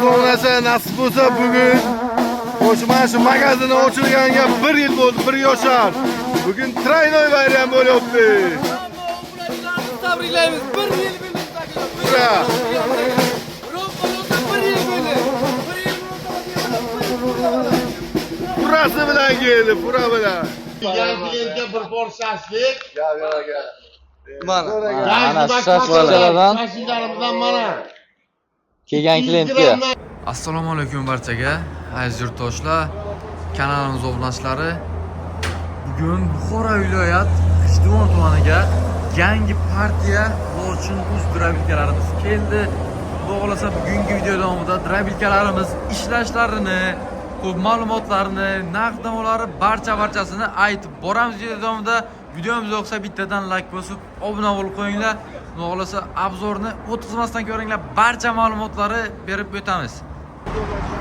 xohlasa nasib bo'lsa bugun mana shu magazinni ochilganiga 1 yil bo'ldi, 1 yoshar. Bugun traynoy bayram bo'lyapti. Tabriklaymiz. 1 yil bo'ldi. Ura! Burası bilan keldi, bura bilan. Yangilikka bir bor shashlik. Mana shashliklardan shashliklarimizdan mana kelgan klientga. Assalomu alaykum barchaga, aziz yurtdoshlar, kanalimiz obunachilari. Bugun Buxoro viloyat G'ijduvon tumaniga yangi partiya lochin uz drabilkalarimiz keldi. Xudo xolasa bugungi video davomida drabilkalarimiz ishlashlarini, ko'p ma'lumotlarni, naqdnomalarini barchasini aytib boramiz video davomida. Videomiz yoqsa bittadan like bosib, obuna bo'lib qo'yinglar. Xudo xolasa obzorni o'tkazmasdan ko'ringlar, barcha ma'lumotlarni berib o'tamiz.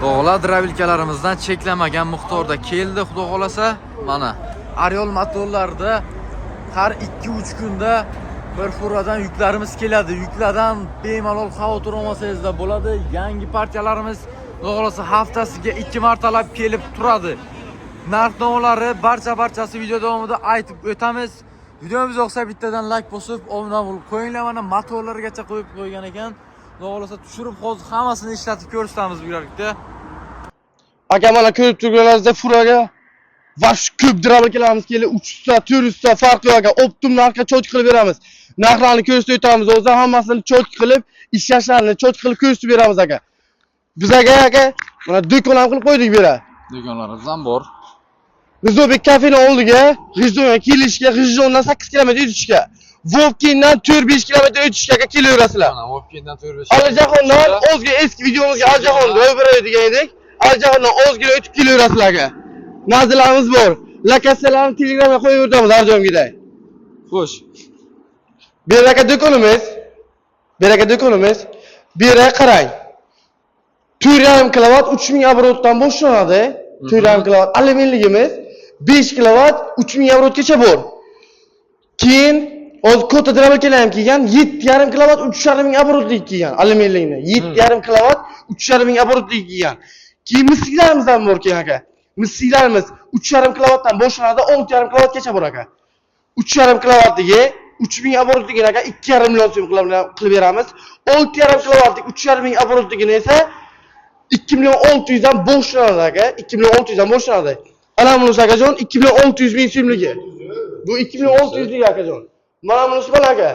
O'g'lar drabilkalarimizdan cheklanmagan miqdorda keldi. Xudo xolasa mana Ariol motorlarda har 2-3 kunda bir furadan yuklarimiz keladi. Yuklardan bemalol xavotir olmasangizlar bo'ladi. Yangi partiyalarimiz xudo xolasa haftasiga 2 martalab kelib turadi. Narxnomlari barchasi video davomida aytib o'tamiz. Videomiz yoqsa bittadan like bosib, obuna bo'lib qo'yinglar. Mana motorlargacha qo'yib qo'ygan ekan. Xudo xolasa tushirib hozir hammasini ishlatib ko'rsatamiz bu yerda. Aka mana ko'rib turganlaringizda furaga vash ko'p drabilkalarimiz keldi. 300 ta, 400 ta farqi yo'q aka. Optim narxga cho'ch qilib beramiz. Narxlarni ko'rsatib o'tamiz. O'zi hammasini cho'ch qilib, ishlashlarini cho'ch qilib ko'rsatib beramiz aka. Biz aka mana do'kon ham qilib qo'ydik bu yerga. Do'konlarimiz bor. Rizobek kafeni oldiga, G'ijduvonga kelishga, G'ijduvondan 8 km o'tishga, Vobkindan 4-5 km o'tishga kelaverasizlar. Mana Vobkindan 4-5 Alijahondan o'zga eski videomizga Alijahonni o'biradi degan edik. Alijahondan o'zgina o'tib kelaverasizlar aka. Nazilarimiz bor. Lokatsiyalarni Telegramga qo'yib o'tamiz har joyga. Xo'sh. Bu yerga do'konimiz. Bu yerga qarang. 4,5 kW 3000 abrotdan boshlanadi. 4,5 kW alyuminligimiz 5 kW 3000 abrotgacha bor. Keyin o'z kota drabilkalar ham kelgan 7,5 kW 3,5 abrotlik kelgan alyuminlikni. 7,5 kW 3,5 abrotlik kelgan. Keyin misklarimiz ham bor keyin aka. Misklarimiz 3,5 kW dan boshlanadi 6,5 kW gacha bor aka. 3,5 kW 3000 abrotligini aka 2,5 million so'm qilib beramiz. 6,5 kW 3,5 abrotligini esa 2 million 600 dan boshlanadi aka. 2 million 600 dan boshlanadi. Ana bunisi akajon 2 million 600 ming so'mligi. Bu 2 million 600 lik akajon. Mana bunisi bor aka.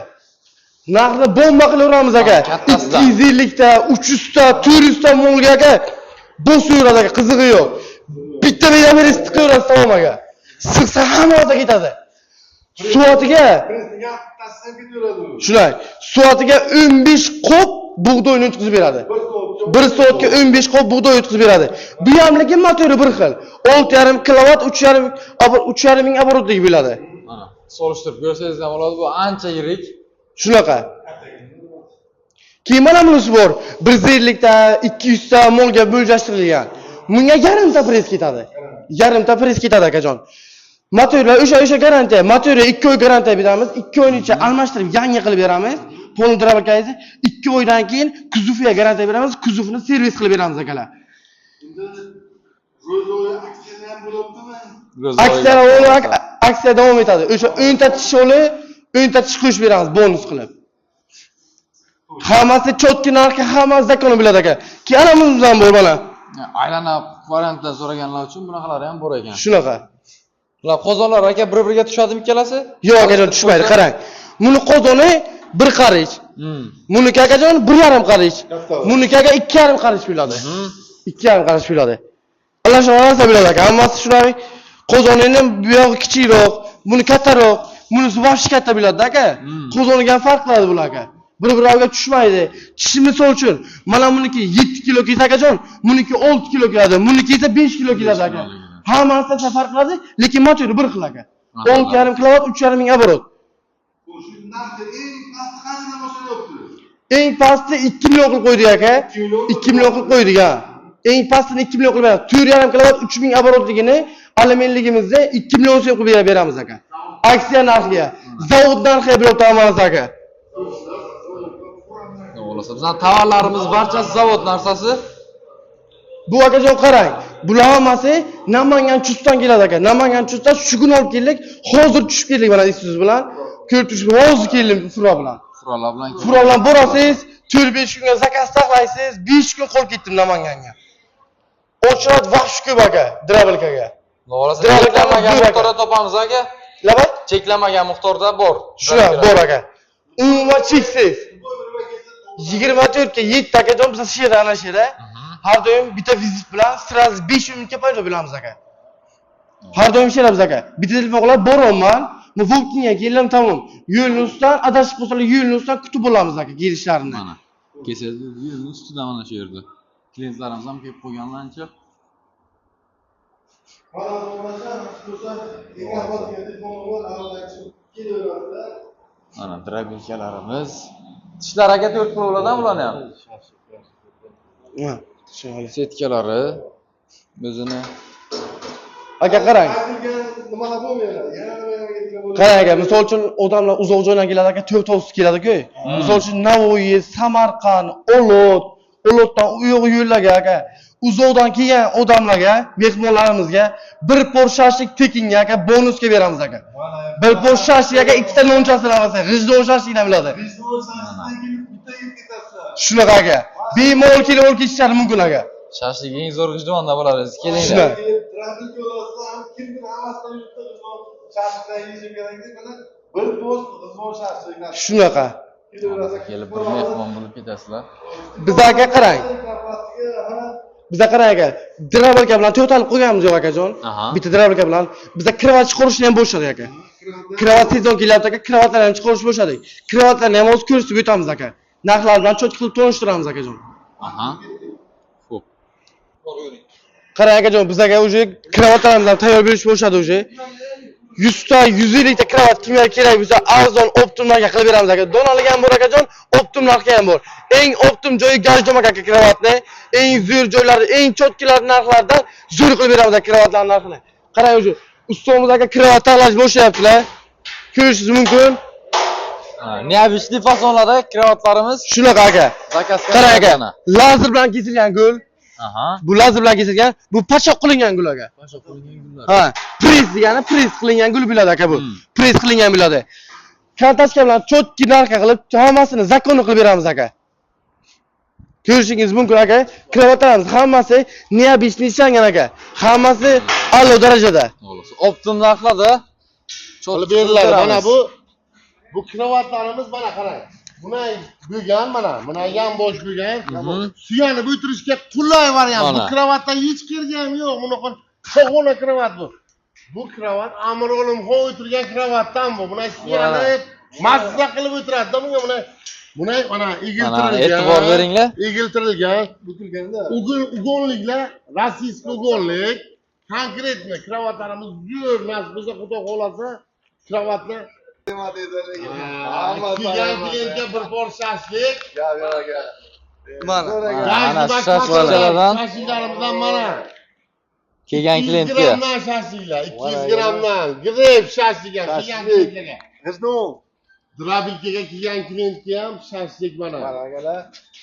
Narxni bomba qilaveramiz aka. 250 ta, 300 ta, 400 ta molga aka. Bosaveradi aka, qizig'i yo'q. Bitta megamerist tiqaverasiz tamom aka. Siqsa hamma yoqda ketadi. Soatiga shunday. Soatiga 15 qop bug'doyni o'tkazib beradi. 1 soatga 15 qop bug'doy o'tkazib beradi. Bu ham lekin motori bir xil. 6,5 kW 3,5 ming abrotlik bo'ladi. Mana solishtirib ko'rsangiz ham bo'ladi, bu ancha yirik. Shunaqa. Keyin mana bunisi bor. 150 ta, 200 ta molga bo'ljashtirilgan. Bunga yarimta press ketadi. Yarimta press ketadi akajon. Motorlar o'sha garantiya. Motorga 2 oy garantiya beramiz. 2 oyning ichida almashtirib yangi qilib beramiz. Polni drabilkangizni 2 oydan keyin kuzovga garantiya beramiz. Kuzovni servis qilib beramiz akalar. Aksiya davom etadi. O'sha 10 ta tisholi, 10 ta tish qo'shib beramiz bonus qilib. Hammasi chotki narxga hammasi zakoni biladi aka. Keyin anamizdan bor mana. Aylana variantdan so'raganlar uchun bunaqalari ham bor ekan. Shunaqa. Ular qozonlar aka bir-biriga tushadimi ikkalasi? Yo'q akajon tushmaydi, qarang. Buni qozoni bir qarich. Buniki akajon 1,5 qarich. Buniki aka 2,5 qarich bo'ladi. 2,5 qarich bo'ladi. Alloh shunasa biladi aka. Hammasi shunday. Qozonining bu yog'i kichikroq, buni kattaroq, bunisi boshi katta bo'ladi aka. Qozoniga ham farq qiladi bular aka. Bir-biriga tushmaydi. Tishi misol uchun, mana buniki 7 kilo kelsa akajon, buniki 6 kilo keladi, buniki esa 5 kilo keladi aka. Hammasi farq qiladi, lekin motori bir xil aka. 6,5 kW 3,5 ming abrot. Eng pasti 2 million qilib qo'ydik aka. 2 million qilib qo'ydik ha. Eng pastini 2 million qilib beramiz. 4,5 kW 3000 abrotligini alyuminligimizda 2 million so'm qilib beramiz aka. Aksiya narxiga, zavod narxiga berib turamiz aka. Bo'lsa, bizning tovarlarimiz barchasi zavod narsasi. Bu akajon qarang. Bular hammasi Namangan Chustdan keladi aka. Namangan Chustdan shu kun olib keldik. Hozir tushib keldik mana Isuzu bilan. Ko'rib turibsiz, hozir keldim furo bilan. Furolar bilan keldik. Furo bilan borasiz, 4-5 kunga zakaz taqlaysiz, 5 kun qolib ketdim Namanganga. Ochrat vaqt shu ko'p aka, Drabilkaga. Xolos, Drabilkaga cheklanmagan miqdorda topamiz aka. Labat? Cheklanmagan miqdorda bor. Shular bor aka. Umuman cheksiz. 24 ga 7 akajon biz shu yerda ana shu yerda. Har doim bitta vizit bilan sразу 5 minutga paydo bo'lamiz aka. Har doim ishlaymiz aka. Bitta telefon qilib boryapman. Muvokkinga keldim tamom. Yo'lni ustidan adashib qolsalar yo'lni ustidan kutib bo'lamiz aka kelishlarini. Mana. Kesildi yo'lni ustida mana shu yerda. Klientlarimiz ham kelib qolganlar ancha. Mana drabilkalarimiz. Tishlar aka 4 pul bo'ladi-a bularni ham? Ha, tushunali. Setkalari o'zini Aka qarang. Nimalar bo'lmaydi. Yana nima Qarang aka, misol uchun odamlar uzoq joydan keladi aka, 4 to'g'risi keladi-ku. Misol uchun Navoiy, Samarqand, Olotdan u yoq yo'llarga aka, uzoqdan kelgan odamlarga, mehmonlarimizga bir por shashlik tekinga aka bonusga beramiz aka. Bir por shashlik aka ikkita nonchasini olsa, g'ijdon shashlikni biladi. Shunaqa aka. Bemalol kelib olib ketishlari mumkin aka. shashlik eng zo'r g'ijduvonda bo'ladi. Kelinglar. Shunaqa. Trafik yo'lida ham kimdir hamasdan yurtda shahrisdan yeyishim kerak deb mana bir post xizmat shahridan. Shunaqa. Kelib bir mehmon bo'lib ketasizlar. Biz aka qarang. Bizda qarang aka, Drabilka bilan to'talib qo'yganmiz yo'q akajon. Bitta Drabilka bilan bizda kravat chiqarishni ham boshladik aka. Kravat sezon kelyapti aka, kravatlarni ham chiqarish boshladik. Kravatlarni ham hozir ko'rsatib o'tamiz aka. Narxlar bilan cho'chqa qilib tanishtiramiz akajon. Xo'p. Qarang akajon, bizga уже kravatlarimiz ham tayyor berish boshladi уже. 100 ta 150 ta kravat kimga kerak bo'lsa arzon optimlarga qilib beramiz aka. Donalik ham bor akajon, optimlarga ham bor. Eng optim joyi Gajdomak aka kravatni, eng zo'r joylari, eng chotkilar narxlardan zo'r qilib beramiz aka kravatlar narxini. Qarang уже, ustomiz aka kravat tanlash boshlayaptilar. Ko'rishingiz mumkin. Neobычный fasonlarda kravatlarimiz Shunaqa aka. zakazga. Qarang aka, lazer bilan kesilgan gul. Aha. Bu lazer bilan kesilgan, bu pachoq qilingan gul aka. Pachoq qilingan gullar. Ha, press degani press qilingan gul bo'ladi aka bu. Press qilingan bo'ladi. Kartochka bilan chotki narxa qilib, hammasini zakonni qilib beramiz aka. Ko'rishingiz mumkin aka. Kravatlarimiz hammasi neobычный ishlangan aka. Hammasi a'lo darajada. Xo'sh. Optim narxlarda Qilib beriladi. Mana bu kravatlarimiz mana qarang. Buni bo'lgan mana, buni ham bosh bo'lgan. Suyani o'tirishga qulay variant. Bu kravatdan hech kirgan yo'q. Buni qog'ona kravat bu. Bu kravat Amir Olimxon o'tirgan kravatdan bu. Buni suyani mazza qilib o'tiradi. Buni mana egiltirilgan. E'tibor beringlar. Egiltirilgan. Bukilganda. Ugonliklar, rossiyskiy ugonlik. Konkretni kravatlarimiz zo'r emas. Bizga xudo xolasa kravatni klientga bir bor shashlik. Mana. Ana shashliklardan Shashliklarimizdan mana. kelgan 200 klientga. grammdan shashliklar, 200 grammdan. Grep shashlik ham kelgan klientlarga. G'ijdon. Drabilkaga kelgan klientga ham shashlik mana. Qaranglar.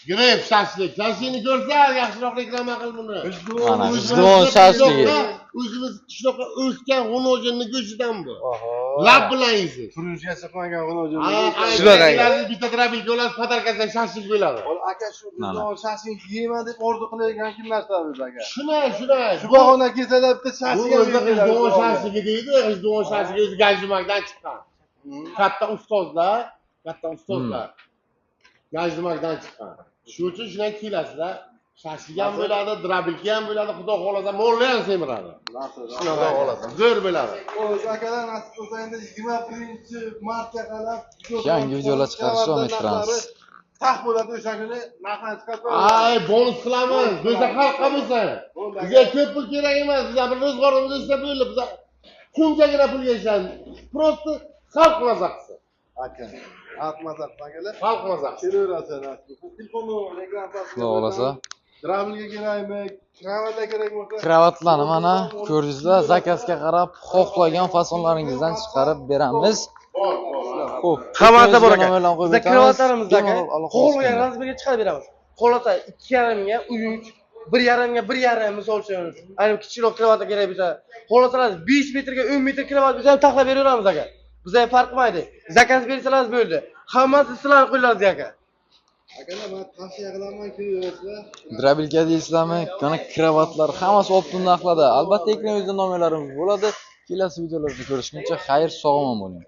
Grep shashlik. Shashlikni ko'rsa, yaxshiroq reklama qil buni. Mana g'ijduvon shashligi. O'zimiz qishloqqa o'sgan g'unojinni go'shtidan bu. Lab bilan yeysiz. Turishga chiqmagan g'unojin. Shunaqa. Bitta drabilka olasiz, patarkasidan shashlik bo'ladi. Aka shu G'ijdon shashlik yeyman deb orzu qilayotgan kimlarsiz biz aka? Shunay. Shu bahona kelsalar bitta shashlik ham G'ijdon shashligi deydi. G'ijdon shashligi o'zi Gajdimakdan chiqqan. Katta ustozlar. Gajdimakdan chiqqan. Shuning uchun shunday kelasizlar. Shashlik ham bo'ladi, drabilka ham bo'ladi, xudo xolasa mollar ham semiradi. Xudo xolasa zo'r bo'ladi. O'z akalar nasib bo'lsa endi 21-martga qadar Yangi videolar chiqarishni davom ettiramiz. Tax bo'ladi o'sha kuni narxini chiqarib Ay, bonus qilamiz. Bizga xalqqa bo'lsa. Bizga ko'p pul kerak emas. Bizga bir ro'zg'orimiz bo'lsa bo'ldi. Bizga shunchagina pul yashaydi. Prosta xalq mazaqsi. aka. Atmazat akalar. Xalq mazaqsi. Kelaverasizlar. Telefonni reklam Xudo xolasa. Drabilga kerakmi? Kravatlar kerak bo'lsa. Kravatlarni mana ko'rdingizlar, zakazga qarab xohlagan fasonlaringizdan chiqarib beramiz. Xo'p, Hammasi bor aka. Bizda Bizda kravatlarimiz aka. Xohlagan razmeriga chiqarib beramiz. Xohlasa 2,5 ga 3, 1,5 ga 1,5 misol uchun. Ayni kichikroq kravatga kerak bo'lsa, xohlasangiz 5 metrga 10 metr kravat biz ham taxlab beraveramiz aka. Bizga farq qilmaydi. Zakaz bersangiz bo'ldi. Hammasi sizlarning qo'lingizda aka. Akalar men tavsiya qilaman ko'rasizlar. Drabilka deysizlarmi? Mana kravatlar hammasi optim narxlarda. Albatta ekran yuzida nomerlarimiz bo'ladi. Kelasi videolarda ko'rishguncha xayr, sog' omon bo'ling.